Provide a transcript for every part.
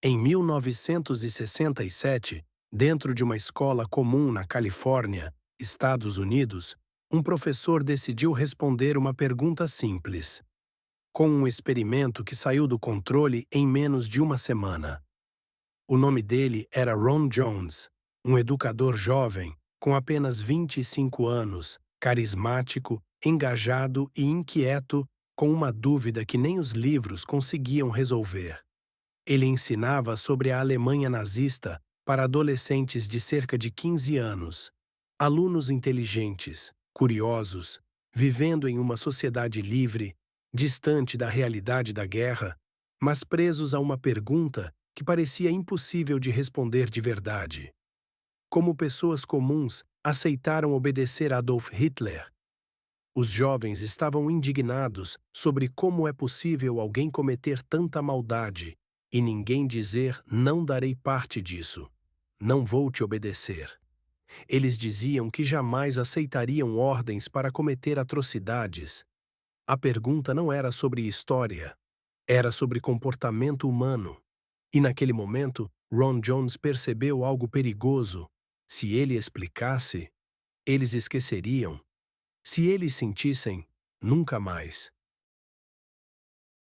Em 1967, dentro de uma escola comum na Califórnia, Estados Unidos, um professor decidiu responder uma pergunta simples, com um experimento que saiu do controle em menos de uma semana. O nome dele era Ron Jones, um educador jovem, com apenas 25 anos, carismático, engajado e inquieto, com uma dúvida que nem os livros conseguiam resolver. Ele ensinava sobre a Alemanha nazista para adolescentes de cerca de 15 anos, alunos inteligentes, curiosos, vivendo em uma sociedade livre, distante da realidade da guerra, mas presos a uma pergunta que parecia impossível de responder de verdade. Como pessoas comuns aceitaram obedecer a Adolf Hitler? Os jovens estavam indignados sobre como é possível alguém cometer tanta maldade e ninguém dizer não darei parte disso, não vou te obedecer. Eles diziam que jamais aceitariam ordens para cometer atrocidades. A pergunta não era sobre história, era sobre comportamento humano. E naquele momento, Ron Jones percebeu algo perigoso. Se ele explicasse, eles esqueceriam. Se eles sentissem, nunca mais.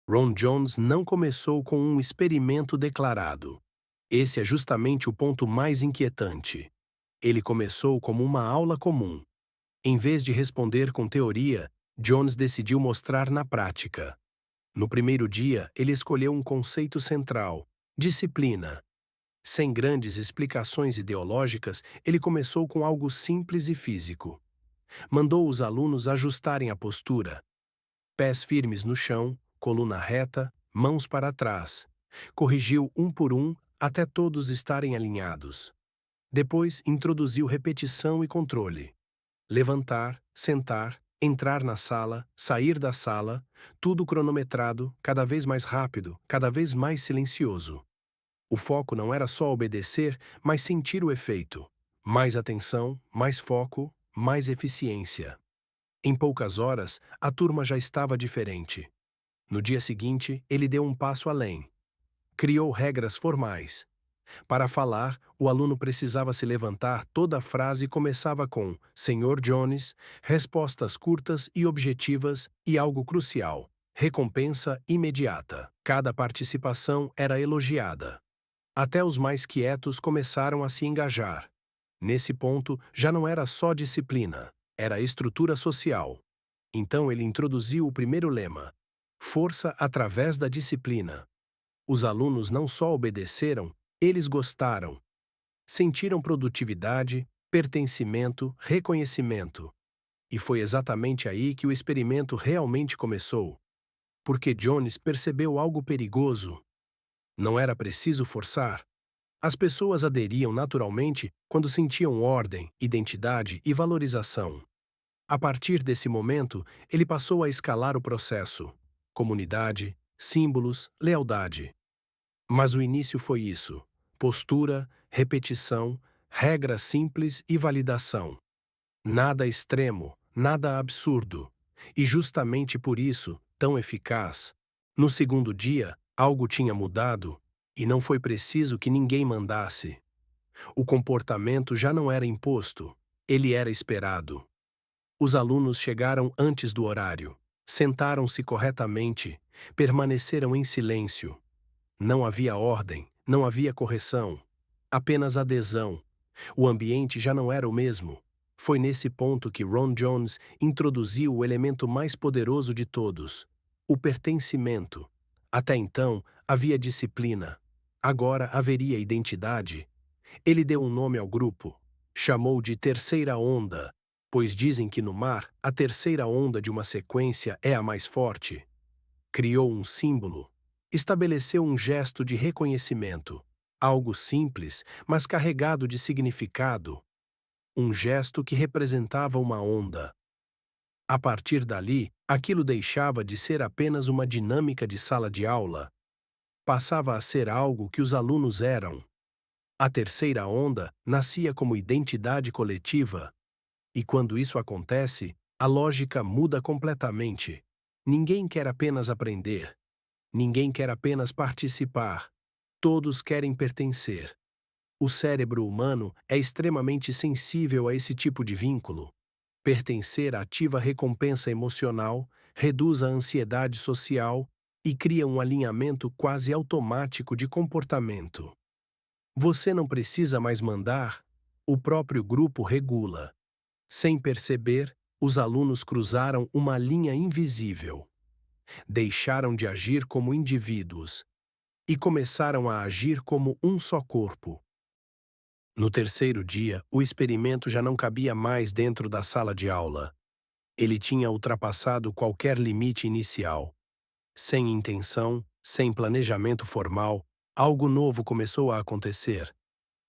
Ron Jones não começou com um experimento declarado. Esse é justamente o ponto mais inquietante. Ele começou como uma aula comum. Em vez de responder com teoria, Jones decidiu mostrar na prática. No primeiro dia, ele escolheu um conceito central: disciplina. Sem grandes explicações ideológicas, ele começou com algo simples e físico. Mandou os alunos ajustarem a postura, pés firmes no chão, coluna reta, mãos para trás. Corrigiu um por um até todos estarem alinhados. Depois introduziu repetição e controle. Levantar, sentar, entrar na sala, sair da sala, tudo cronometrado, cada vez mais rápido, cada vez mais silencioso. O foco não era só obedecer, mas sentir o efeito. Mais atenção, mais foco, mais eficiência. Em poucas horas, a turma já estava diferente. No dia seguinte, ele deu um passo além. Criou regras formais. Para falar, o aluno precisava se levantar, toda a frase começava com Senhor Jones, respostas curtas e objetivas e algo crucial: recompensa imediata. Cada participação era elogiada. Até os mais quietos começaram a se engajar. Nesse ponto, já não era só disciplina, era estrutura social. Então ele introduziu o primeiro lema: força através da disciplina. Os alunos não só obedeceram, eles gostaram. Sentiram produtividade, pertencimento, reconhecimento. E foi exatamente aí que o experimento realmente começou. Porque Jones percebeu algo perigoso. Não era preciso forçar. As pessoas aderiam naturalmente quando sentiam ordem, identidade e valorização. A partir desse momento, ele passou a escalar o processo: comunidade, símbolos, lealdade. Mas o início foi isso: postura, repetição, regra simples e validação. Nada extremo, nada absurdo. E justamente por isso, tão eficaz. No segundo dia, algo tinha mudado, e não foi preciso que ninguém mandasse. O comportamento já não era imposto, ele era esperado. Os alunos chegaram antes do horário, sentaram-se corretamente, permaneceram em silêncio. Não havia ordem, não havia correção, apenas adesão. O ambiente já não era o mesmo. Foi nesse ponto que Ron Jones introduziu o elemento mais poderoso de todos: o pertencimento. Até então, havia disciplina. Agora haveria identidade. Ele deu um nome ao grupo. Chamou de terceira onda, pois dizem que no mar, a terceira onda de uma sequência é a mais forte. Criou um símbolo. Estabeleceu um gesto de reconhecimento. Algo simples, mas carregado de significado. Um gesto que representava uma onda. A partir dali, aquilo deixava de ser apenas uma dinâmica de sala de aula. Passava a ser algo que os alunos eram. A terceira onda nascia como identidade coletiva. E quando isso acontece, a lógica muda completamente. Ninguém quer apenas aprender. Ninguém quer apenas participar. Todos querem pertencer. O cérebro humano é extremamente sensível a esse tipo de vínculo. Pertencer ativa a recompensa emocional, reduz a ansiedade social e cria um alinhamento quase automático de comportamento. Você não precisa mais mandar, o próprio grupo regula. Sem perceber, os alunos cruzaram uma linha invisível. Deixaram de agir como indivíduos e começaram a agir como um só corpo. No terceiro dia, o experimento já não cabia mais dentro da sala de aula. Ele tinha ultrapassado qualquer limite inicial. Sem intenção, sem planejamento formal, algo novo começou a acontecer.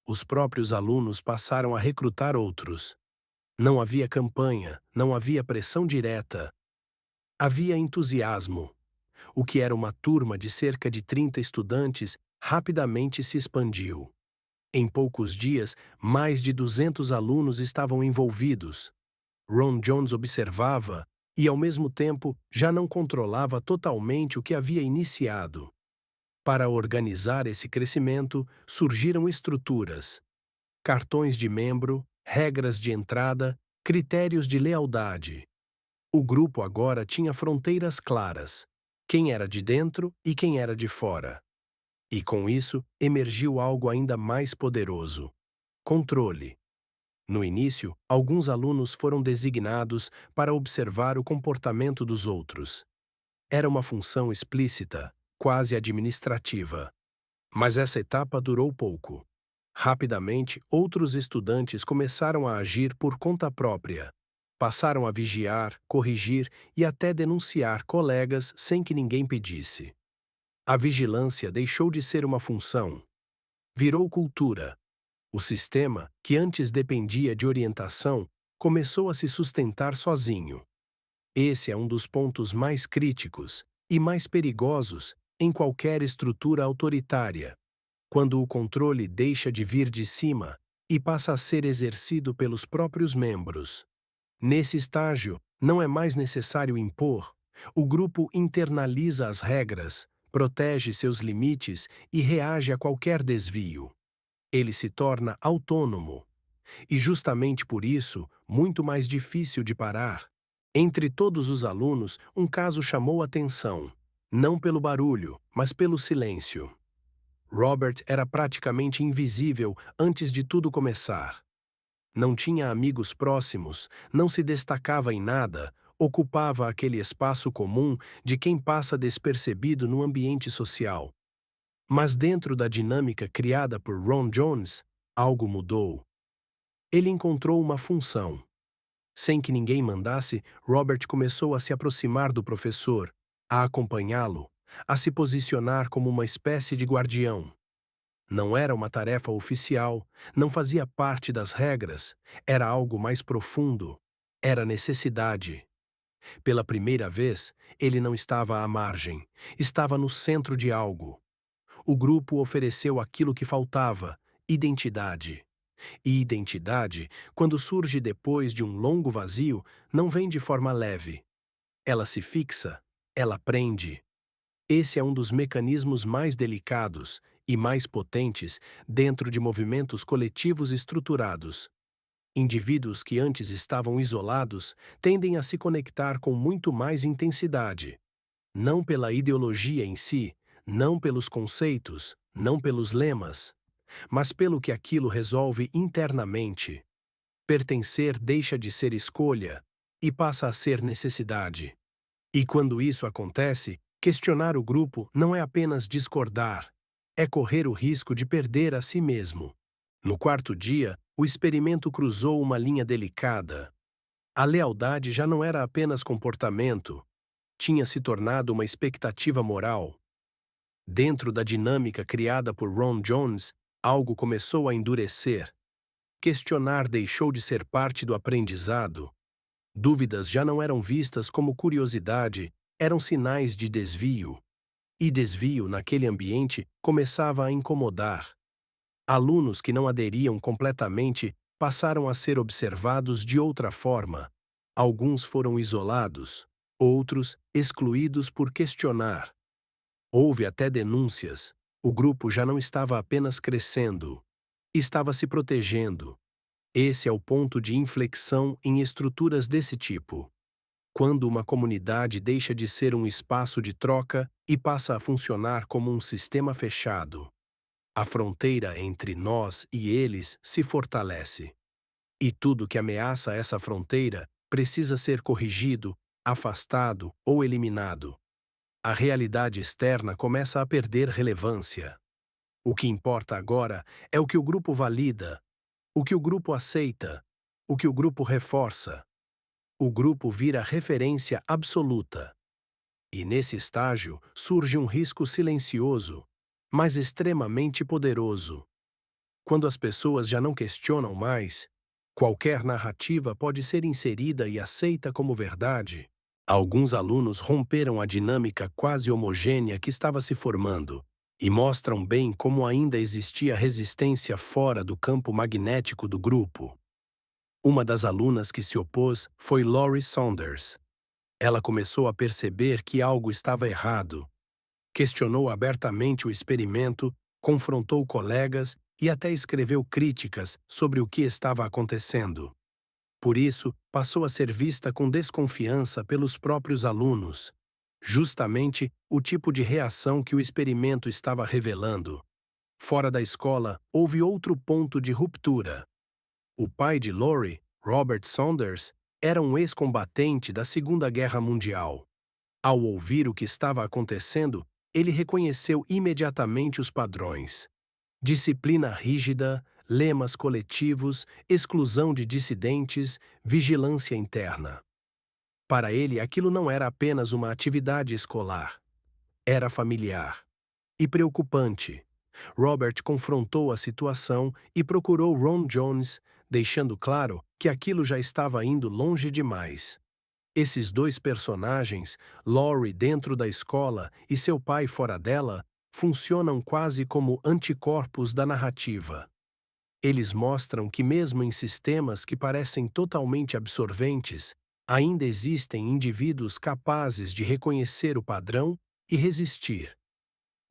Os próprios alunos passaram a recrutar outros. Não havia campanha, não havia pressão direta. Havia entusiasmo. O que era uma turma de cerca de 30 estudantes rapidamente se expandiu. Em poucos dias, mais de 200 alunos estavam envolvidos. Ron Jones observava e, ao mesmo tempo, já não controlava totalmente o que havia iniciado. Para organizar esse crescimento, surgiram estruturas, cartões de membro, regras de entrada, critérios de lealdade. O grupo agora tinha fronteiras claras, quem era de dentro e quem era de fora. E com isso, emergiu algo ainda mais poderoso: controle. No início, alguns alunos foram designados para observar o comportamento dos outros. Era uma função explícita, quase administrativa. Mas essa etapa durou pouco. Rapidamente, outros estudantes começaram a agir por conta própria. Passaram a vigiar, corrigir e até denunciar colegas sem que ninguém pedisse. A vigilância deixou de ser uma função. Virou cultura. O sistema, que antes dependia de orientação, começou a se sustentar sozinho. Esse é um dos pontos mais críticos e mais perigosos em qualquer estrutura autoritária, quando o controle deixa de vir de cima e passa a ser exercido pelos próprios membros. Nesse estágio, não é mais necessário impor, o grupo internaliza as regras, protege seus limites e reage a qualquer desvio. Ele se torna autônomo, e justamente por isso, muito mais difícil de parar. Entre todos os alunos, um caso chamou atenção, não pelo barulho, mas pelo silêncio. Robert era praticamente invisível antes de tudo começar. Não tinha amigos próximos, não se destacava em nada, ocupava aquele espaço comum de quem passa despercebido no ambiente social. Mas dentro da dinâmica criada por Ron Jones, algo mudou. Ele encontrou uma função. Sem que ninguém mandasse, Robert começou a se aproximar do professor, a acompanhá-lo, a se posicionar como uma espécie de guardião. Não era uma tarefa oficial, não fazia parte das regras, era algo mais profundo. Era necessidade. Pela primeira vez, ele não estava à margem, estava no centro de algo. O grupo ofereceu aquilo que faltava: identidade. E identidade, quando surge depois de um longo vazio, não vem de forma leve. Ela se fixa, ela prende. Esse é um dos mecanismos mais delicados e mais potentes dentro de movimentos coletivos estruturados. Indivíduos que antes estavam isolados tendem a se conectar com muito mais intensidade. Não pela ideologia em si, não pelos conceitos, não pelos lemas, mas pelo que aquilo resolve internamente. Pertencer deixa de ser escolha e passa a ser necessidade. E quando isso acontece, questionar o grupo não é apenas discordar, é correr o risco de perder a si mesmo. No quarto dia, o experimento cruzou uma linha delicada. A lealdade já não era apenas comportamento, tinha se tornado uma expectativa moral. Dentro da dinâmica criada por Ron Jones, algo começou a endurecer. Questionar deixou de ser parte do aprendizado. Dúvidas já não eram vistas como curiosidade, eram sinais de desvio. E desvio, naquele ambiente, começava a incomodar. Alunos que não aderiam completamente passaram a ser observados de outra forma. Alguns foram isolados, outros excluídos por questionar. Houve até denúncias. O grupo já não estava apenas crescendo, estava se protegendo. Esse é o ponto de inflexão em estruturas desse tipo. Quando uma comunidade deixa de ser um espaço de troca e passa a funcionar como um sistema fechado, a fronteira entre nós e eles se fortalece. E tudo que ameaça essa fronteira precisa ser corrigido, afastado ou eliminado. A realidade externa começa a perder relevância. O que importa agora é o que o grupo valida, o que o grupo aceita, o que o grupo reforça. O grupo vira referência absoluta. E nesse estágio surge um risco silencioso, mas extremamente poderoso. Quando as pessoas já não questionam mais, qualquer narrativa pode ser inserida e aceita como verdade. Alguns alunos romperam a dinâmica quase homogênea que estava se formando e mostram bem como ainda existia resistência fora do campo magnético do grupo. Uma das alunas que se opôs foi Laurie Saunders. Ela começou a perceber que algo estava errado. Questionou abertamente o experimento, confrontou colegas e até escreveu críticas sobre o que estava acontecendo. Por isso, passou a ser vista com desconfiança pelos próprios alunos. Justamente o tipo de reação que o experimento estava revelando. Fora da escola, houve outro ponto de ruptura. O pai de Laurie, Robert Saunders, era um ex-combatente da Segunda Guerra Mundial. Ao ouvir o que estava acontecendo, ele reconheceu imediatamente os padrões. Disciplina rígida, lemas coletivos, exclusão de dissidentes, vigilância interna. Para ele, aquilo não era apenas uma atividade escolar. Era familiar. E preocupante. Robert confrontou a situação e procurou Ron Jones, deixando claro que aquilo já estava indo longe demais. Esses dois personagens, Laurie dentro da escola e seu pai fora dela, funcionam quase como anticorpos da narrativa. Eles mostram que mesmo em sistemas que parecem totalmente absorventes, ainda existem indivíduos capazes de reconhecer o padrão e resistir.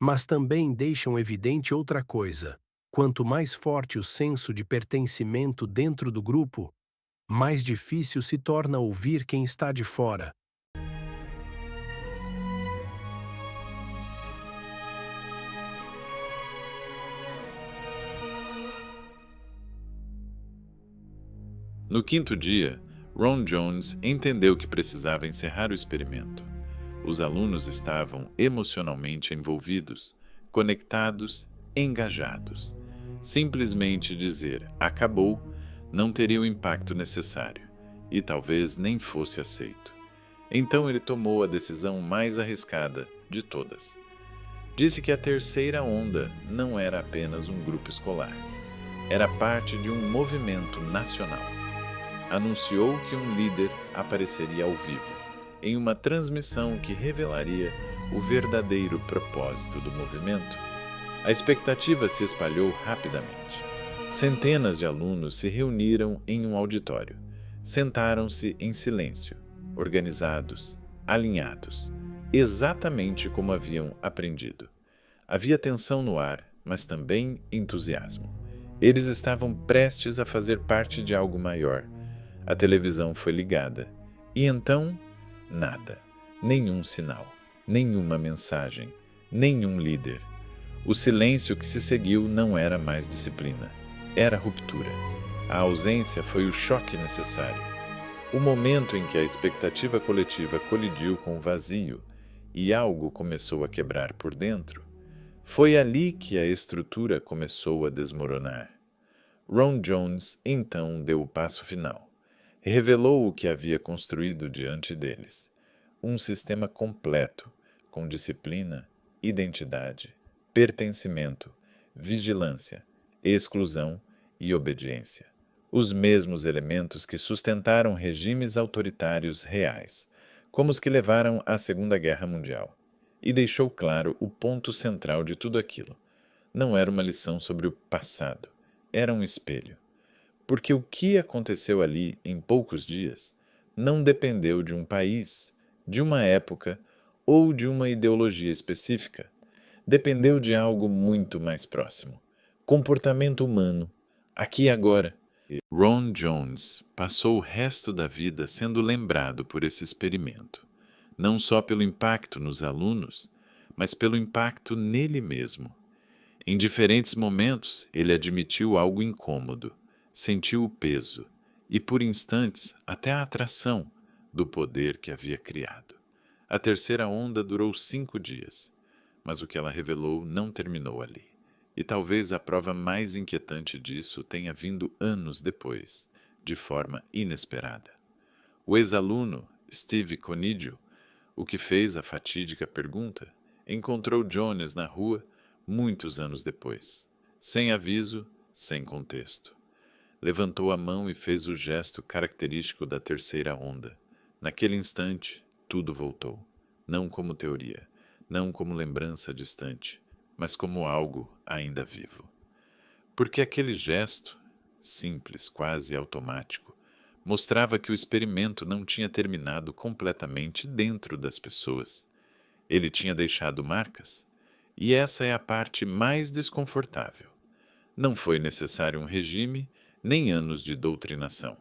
Mas também deixam evidente outra coisa: quanto mais forte o senso de pertencimento dentro do grupo, mais difícil se torna ouvir quem está de fora. No quinto dia, Ron Jones entendeu que precisava encerrar o experimento. Os alunos estavam emocionalmente envolvidos, conectados, engajados. Simplesmente dizer "acabou" não teria o impacto necessário, e talvez nem fosse aceito. Então ele tomou a decisão mais arriscada de todas. Disse que a terceira onda não era apenas um grupo escolar. Era parte de um movimento nacional. Anunciou que um líder apareceria ao vivo, em uma transmissão que revelaria o verdadeiro propósito do movimento. A expectativa se espalhou rapidamente. Centenas de alunos se reuniram em um auditório. Sentaram-se em silêncio, organizados, alinhados, exatamente como haviam aprendido. Havia tensão no ar, mas também entusiasmo. Eles estavam prestes a fazer parte de algo maior. A televisão foi ligada. E então, nada. Nenhum sinal, nenhuma mensagem, nenhum líder. O silêncio que se seguiu não era mais disciplina. Era ruptura. A ausência foi o choque necessário. O momento em que a expectativa coletiva colidiu com o vazio e algo começou a quebrar por dentro, foi ali que a estrutura começou a desmoronar. Ron Jones então deu o passo final. Revelou o que havia construído diante deles. Um sistema completo, com disciplina, identidade, pertencimento, vigilância, exclusão e obediência. Os mesmos elementos que sustentaram regimes autoritários reais, como os que levaram à Segunda Guerra Mundial. E deixou claro o ponto central de tudo aquilo. Não era uma lição sobre o passado, era um espelho. Porque o que aconteceu ali em poucos dias não dependeu de um país, de uma época ou de uma ideologia específica. dependeu de algo muito mais próximo: comportamento humano, aqui e agora. Ron Jones passou o resto da vida sendo lembrado por esse experimento, não só pelo impacto nos alunos, mas pelo impacto nele mesmo. Em diferentes momentos, ele admitiu algo incômodo, sentiu o peso e, por instantes, até a atração do poder que havia criado. A terceira onda durou 5 dias, mas o que ela revelou não terminou ali. E talvez a prova mais inquietante disso tenha vindo anos depois, de forma inesperada. O ex-aluno, Steve Conidio, o que fez a fatídica pergunta, encontrou Jones na rua muitos anos depois, sem aviso, sem contexto. Levantou a mão e fez o gesto característico da terceira onda. Naquele instante, tudo voltou, não como teoria, não como lembrança distante, mas como algo ainda vivo. Porque aquele gesto, simples, quase automático, mostrava que o experimento não tinha terminado completamente dentro das pessoas. Ele tinha deixado marcas, e essa é a parte mais desconfortável. Não foi necessário um regime, nem anos de doutrinação.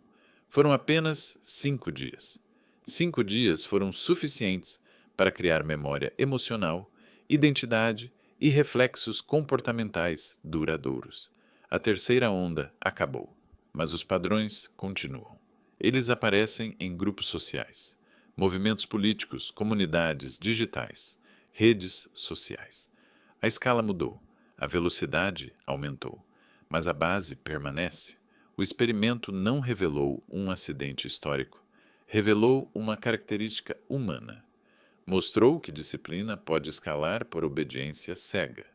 Foram apenas 5 dias. 5 dias foram suficientes para criar memória emocional, identidade e reflexos comportamentais duradouros. A terceira onda acabou, mas os padrões continuam. Eles aparecem em grupos sociais, movimentos políticos, comunidades digitais, redes sociais. A escala mudou, a velocidade aumentou, mas a base permanece. O experimento não revelou um acidente histórico, revelou uma característica humana. Mostrou que disciplina pode escalar por obediência cega,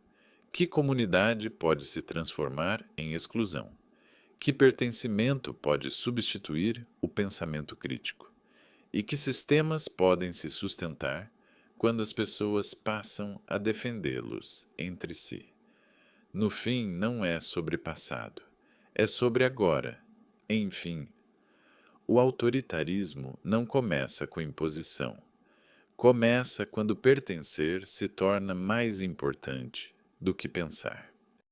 que comunidade pode se transformar em exclusão, que pertencimento pode substituir o pensamento crítico, e que sistemas podem se sustentar quando as pessoas passam a defendê-los entre si. No fim, não é sobre passado, é sobre agora. Enfim, o autoritarismo não começa com imposição. Começa quando pertencer se torna mais importante do que pensar.